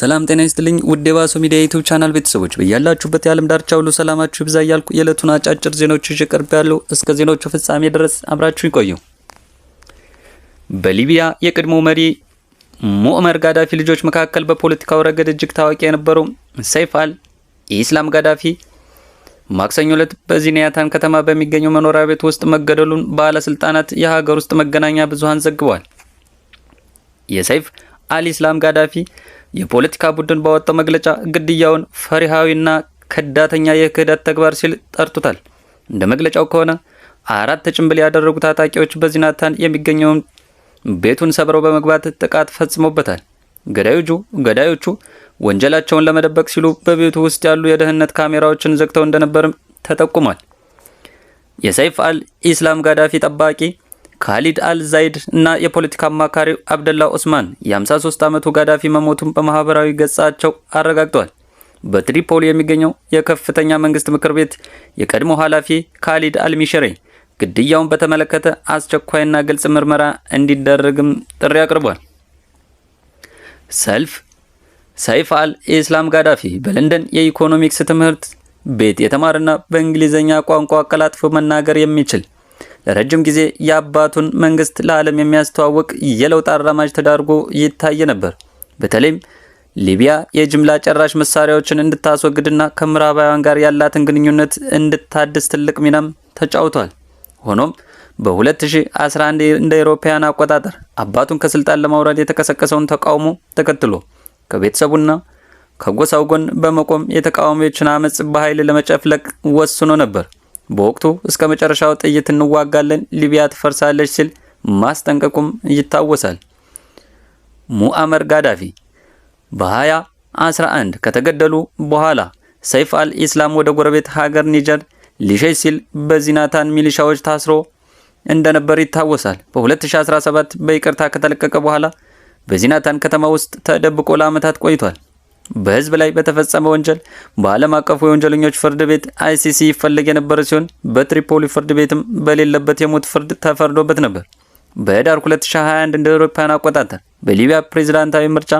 ሰላም ጤና ይስጥልኝ ውድ የባሶ ሚዲያ ዩቲዩብ ቻናል ቤተሰቦች በያላችሁበት የዓለም ዳርቻ ሁሉ ሰላማችሁ ይብዛ እያልኩ የዕለቱን አጫጭር ዜናዎች ይዤ ቀርቤያለሁ። እስከ ዜናዎቹ ፍጻሜ ድረስ አብራችሁ ይቆዩ። በሊቢያ የቀድሞው መሪ ሙአመር ጋዳፊ ልጆች መካከል በፖለቲካው ረገድ እጅግ ታዋቂ የነበረው ሰይፍ አል-ኢስላም ጋዳፊ ማክሰኞ ዕለት በዚናያታን ከተማ በሚገኘው መኖሪያ ቤት ውስጥ መገደሉን ባለስልጣናት የሀገር ውስጥ መገናኛ ብዙሃን ዘግበዋል። የሰይፍ አል-ኢስላም ጋዳፊ የፖለቲካ ቡድን ባወጣው መግለጫ ግድያውን ፈሪሃዊና ከዳተኛ የክህደት ተግባር ሲል ጠርቶታል። እንደ መግለጫው ከሆነ 4 ጭምብል ያደረጉ ታጣቂዎች በዚናታን የሚገኘውን ቤቱን ሰብረው በመግባት ጥቃት ፈጽመውበታል። ገዳዮቹ ወንጀላቸውን ለመደበቅ ሲሉ በቤቱ ውስጥ ያሉ የደህንነት ካሜራዎችን ዘግተው እንደነበርም ተጠቁሟል። የሰይፍ አል-ኢስላም ጋዳፊ ጠባቂ ካሊድ አል-ዛይድ እና የፖለቲካ አማካሪው አብደላ ኡስማን የ53 ዓመቱ ጋዳፊ መሞቱን በማህበራዊ ገጻቸው አረጋግጠዋል። በትሪፖሊ የሚገኘው የከፍተኛ መንግስት ምክር ቤት የቀድሞ ኃላፊ ካሊድ አልሚሽሪ ግድያውን በተመለከተ አስቸኳይና ግልጽ ምርመራ እንዲደረግም ጥሪ አቅርቧል። ሰይፍ አል-ኢስላም ጋዳፊ በለንደን የኢኮኖሚክስ ትምህርት ቤት የተማረና በእንግሊዝኛ ቋንቋ አቀላጥፎ መናገር የሚችል ለረጅም ጊዜ የአባቱን መንግስት ለዓለም የሚያስተዋውቅ የለውጥ አራማጅ ተዳርጎ ይታይ ነበር። በተለይም ሊቢያ የጅምላ ጨራሽ መሳሪያዎችን እንድታስወግድና ከምዕራባውያን ጋር ያላትን ግንኙነት እንድታድስ ትልቅ ሚናም ተጫውቷል። ሆኖም በ2011 እንደ አውሮፓውያን አቆጣጠር አባቱን ከስልጣን ለማውረድ የተቀሰቀሰውን ተቃውሞ ተከትሎ ከቤተሰቡና ከጎሳው ጎን በመቆም የተቃዋሚዎችን አመጽ በኃይል ለመጨፍለቅ ወስኖ ነበር። በወቅቱ እስከ መጨረሻው ጥይት እንዋጋለን፣ ሊቢያ ትፈርሳለች ሲል ማስጠንቀቁም ይታወሳል። ሙአመር ጋዳፊ በ2011 ከተገደሉ በኋላ ሰይፍ አል-ኢስላም ወደ ጎረቤት ሀገር ኒጀር ሊሸሽ ሲል በዚናታን ሚሊሻዎች ታስሮ እንደነበር ይታወሳል። በ2017 በይቅርታ ከተለቀቀ በኋላ በዚናታን ከተማ ውስጥ ተደብቆ ለዓመታት ቆይቷል። በህዝብ ላይ በተፈጸመ ወንጀል በዓለም አቀፉ የወንጀለኞች ፍርድ ቤት ICC ይፈለግ የነበረ ሲሆን በትሪፖሊ ፍርድ ቤትም በሌለበት የሞት ፍርድ ተፈርዶበት ነበር። በህዳር 2021 እንደ አውሮፓውያን አቆጣጠር በሊቢያ ፕሬዝዳንታዊ ምርጫ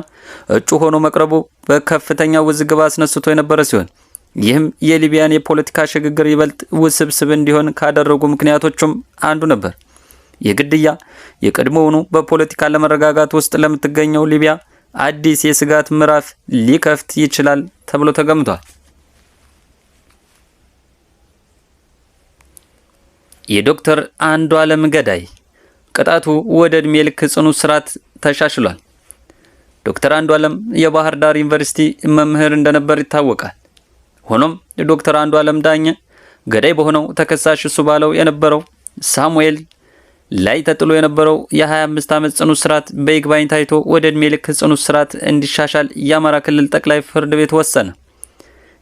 እጩ ሆኖ መቅረቡ በከፍተኛ ውዝግብ አስነስቶ የነበረ ሲሆን ይህም የሊቢያን የፖለቲካ ሽግግር ይበልጥ ውስብስብ እንዲሆን ካደረጉ ምክንያቶችም አንዱ ነበር። የግድያ የቀድሞውኑ በፖለቲካ ለመረጋጋት ውስጥ ለምትገኘው ሊቢያ አዲስ የስጋት ምዕራፍ ሊከፍት ይችላል ተብሎ ተገምቷል። የዶክተር አንዱዓለም ገዳይ ቅጣቱ ወደ እድሜ ልክ ጽኑ እስራት ተሻሽሏል። ዶክተር አንዱዓለም የባህር ዳር ዩኒቨርሲቲ መምህር እንደነበር ይታወቃል። ሆኖም ዶክተር አንዱዓለም ዳኘ ገዳይ በሆነው ተከሳሽ እሱ ባለው የነበረው ሳሙኤል ላይ ተጥሎ የነበረው የ25 ዓመት ጽኑ እስራት በይግባኝ ታይቶ ወደ እድሜ ልክ ጽኑ እስራት እንዲሻሻል የአማራ ክልል ጠቅላይ ፍርድ ቤት ወሰነ።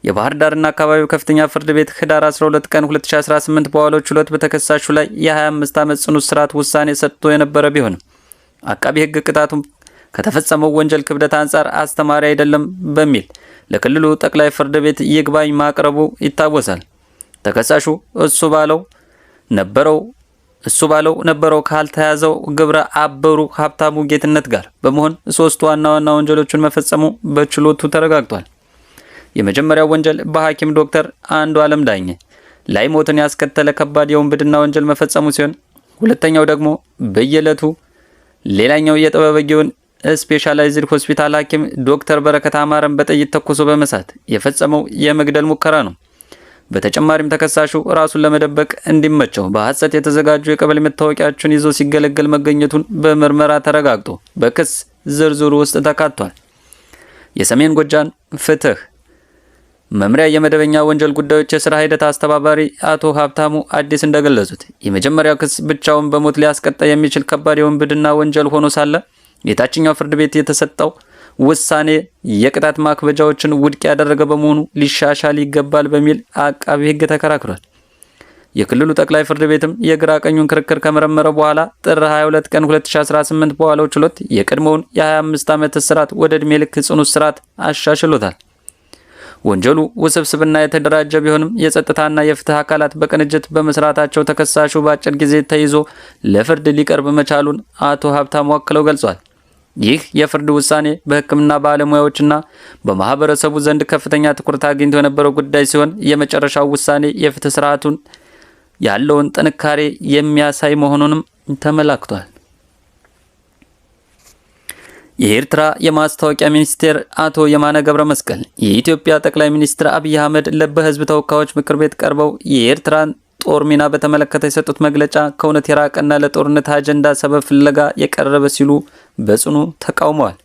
የባህር ዳርና አካባቢው ከፍተኛ ፍርድ ቤት ህዳር 12 ቀን 2018 በዋለው ችሎት በተከሳሹ ላይ የ25 ዓመት ጽኑ እስራት ውሳኔ ሰጥቶ የነበረ ቢሆንም አቃቢ ህግ ቅጣቱ ከተፈጸመው ወንጀል ክብደት አንጻር አስተማሪ አይደለም በሚል ለክልሉ ጠቅላይ ፍርድ ቤት ይግባኝ ማቅረቡ ይታወሳል። ተከሳሹ እሱ ባለው ነበረው ካልተያዘው ግብረ አበሩ ሀብታሙ ጌትነት ጋር በመሆን 3 ዋና ወንጀሎችን መፈጸሙ በችሎቱ ተረጋግጧል። የመጀመሪያው ወንጀል በሐኪም ዶክተር አንዱዓለም ዳኘ ላይ ሞትን ያስከተለ ከባድ የውንብድና ወንጀል መፈጸሙ ሲሆን ሁለተኛው ደግሞ በየዕለቱ ሌላኛው የጥበበጊዮን ስፔሻላይዝድ ሆስፒታል ሐኪም ዶክተር በረከት አማረን በጥይት ተኩሶ በመሳት የፈጸመው የመግደል ሙከራ ነው። በተጨማሪም ተከሳሹ ራሱን ለመደበቅ እንዲመቸው በሐሰት የተዘጋጁ የቀበሌ መታወቂያዎችን ይዞ ሲገለገል መገኘቱን በምርመራ ተረጋግጦ በክስ ዝርዝሩ ውስጥ ተካቷል። የሰሜን ጎጃም ፍትህ መምሪያ የመደበኛ ወንጀል ጉዳዮች የሥራ ሂደት አስተባባሪ አቶ ሀብታሙ አዲስ እንደገለጹት የመጀመሪያው ክስ ብቻውን በሞት ሊያስቀጣ የሚችል ከባድ የውንብድና ወንጀል ሆኖ ሳለ የታችኛው ፍርድ ቤት የተሰጠው ውሳኔ የቅጣት ማክበጃዎችን ውድቅ ያደረገ በመሆኑ ሊሻሻል ይገባል በሚል አቃቢ ህግ ተከራክሯል። የክልሉ ጠቅላይ ፍርድ ቤትም የግራ ቀኙን ክርክር ከመረመረ በኋላ ጥር 22 ቀን 2018 በዋለው ችሎት የቀድሞውን የ25 ዓመት እስራት ወደ እድሜ ልክ ጽኑ እስራት አሻሽሎታል። ወንጀሉ ውስብስብና የተደራጀ ቢሆንም የጸጥታና የፍትህ አካላት በቅንጅት በመስራታቸው ተከሳሹ በአጭር ጊዜ ተይዞ ለፍርድ ሊቀርብ መቻሉን አቶ ሀብታሙ አክለው ገልጿል። ይህ የፍርድ ውሳኔ በሕክምና ባለሙያዎችና በማህበረሰቡ ዘንድ ከፍተኛ ትኩረት አግኝቶ የነበረው ጉዳይ ሲሆን የመጨረሻው ውሳኔ የፍትህ ስርዓቱን ያለውን ጥንካሬ የሚያሳይ መሆኑንም ተመላክቷል። የኤርትራ የማስታወቂያ ሚኒስቴር አቶ የማነ ገብረ መስቀል የኢትዮጵያ ጠቅላይ ሚኒስትር አብይ አህመድ በሕዝብ ተወካዮች ምክር ቤት ቀርበው የኤርትራን ጦር ሚና በተመለከተ የሰጡት መግለጫ ከእውነት የራቀና ለጦርነት አጀንዳ ሰበብ ፍለጋ የቀረበ ሲሉ በጽኑ ተቃውመዋል።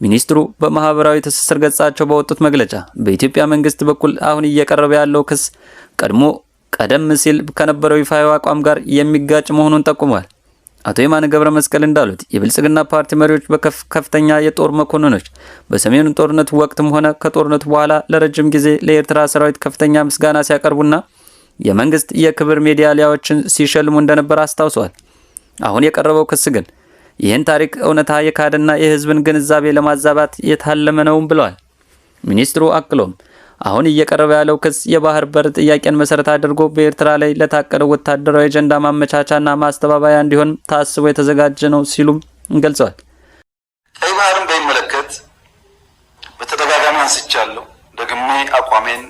ሚኒስትሩ በማህበራዊ ትስስር ገጻቸው ባወጡት መግለጫ በኢትዮጵያ መንግስት በኩል አሁን እየቀረበ ያለው ክስ ቀደም ሲል ከነበረው ይፋዊ አቋም ጋር የሚጋጭ መሆኑን ጠቁመዋል። አቶ የማነ ገብረ መስቀል እንዳሉት የብልጽግና ፓርቲ መሪዎች በከፍተኛ የጦር መኮንኖች በሰሜኑ ጦርነት ወቅትም ሆነ ከጦርነቱ በኋላ ለረጅም ጊዜ ለኤርትራ ሰራዊት ከፍተኛ ምስጋና ሲያቀርቡና የመንግስት የክብር ሜዳሊያዎችን ሲሸልሙ እንደነበር አስታውሰዋል። አሁን የቀረበው ክስ ግን ይህን ታሪክ እውነታ የካደና የህዝብን ግንዛቤ ለማዛባት የታለመ ነውም ብለዋል። ሚኒስትሩ አክሎም አሁን እየቀረበ ያለው ክስ የባህር በር ጥያቄን መሰረት አድርጎ በኤርትራ ላይ ለታቀደው ወታደራዊ አጀንዳ ማመቻቻና ማስተባበያ እንዲሆን ታስቦ የተዘጋጀ ነው ሲሉም ገልጸዋል። ቀይ ባህርን በሚመለከት በተደጋጋሚ አንስቻለሁ። ደግሜ አቋሜን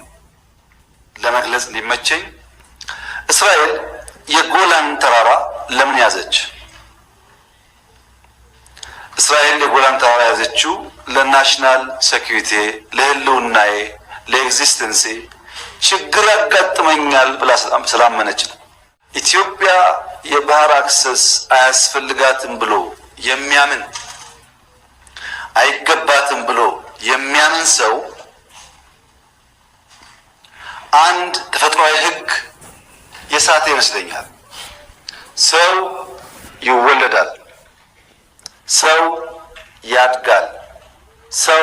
ለመግለጽ እንዲመቸኝ እስራኤል የጎላን ተራራ ለምን ያዘች? እስራኤል የጎላን ተራራ ያዘችው ለናሽናል ሴኩሪቲ፣ ለህልውናዬ፣ ለኤግዚስተንሲ ችግር ያጋጥመኛል ብላ ስላመነች ነው። ኢትዮጵያ የባህር አክሰስ አያስፈልጋትም ብሎ የሚያምን አይገባትም ብሎ የሚያምን ሰው አንድ ተፈጥሯዊ ህግ የሳተ ይመስለኛል። ሰው ይወለዳል፣ ሰው ያድጋል፣ ሰው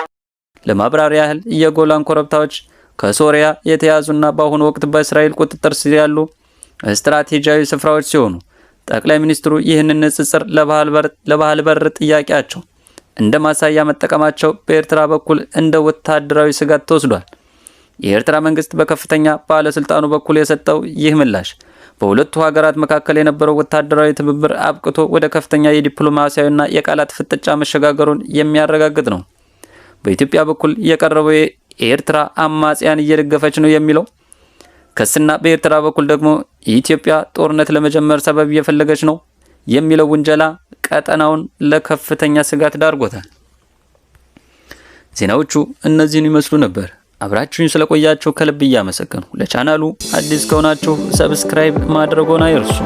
ለማብራሪያ ያህል የጎላን ኮረብታዎች ከሶሪያ የተያዙና በአሁኑ ወቅት በእስራኤል ቁጥጥር ስር ያሉ ስትራቴጂያዊ ስፍራዎች ሲሆኑ ጠቅላይ ሚኒስትሩ ይህንን ንጽጽር ለባህር በር ጥያቄያቸው እንደ ማሳያ መጠቀማቸው በኤርትራ በኩል እንደ ወታደራዊ ስጋት ተወስዷል። የኤርትራ መንግስት በከፍተኛ ባለስልጣኑ በኩል የሰጠው ይህ ምላሽ በሁለቱ ሀገራት መካከል የነበረው ወታደራዊ ትብብር አብቅቶ ወደ ከፍተኛ የዲፕሎማሲያዊና የቃላት ፍጥጫ መሸጋገሩን የሚያረጋግጥ ነው። በኢትዮጵያ በኩል የቀረበው የኤርትራ አማጽያን እየደገፈች ነው የሚለው ክስና በኤርትራ በኩል ደግሞ የኢትዮጵያ ጦርነት ለመጀመር ሰበብ እየፈለገች ነው የሚለው ውንጀላ ቀጠናውን ለከፍተኛ ስጋት ዳርጎታል። ዜናዎቹ እነዚህን ይመስሉ ነበር። አብራችሁኝ ስለቆያችሁ ከልብ እያመሰገንኩ ለቻናሉ አዲስ ከሆናችሁ ሰብስክራይብ ማድረግዎን አይርሱ።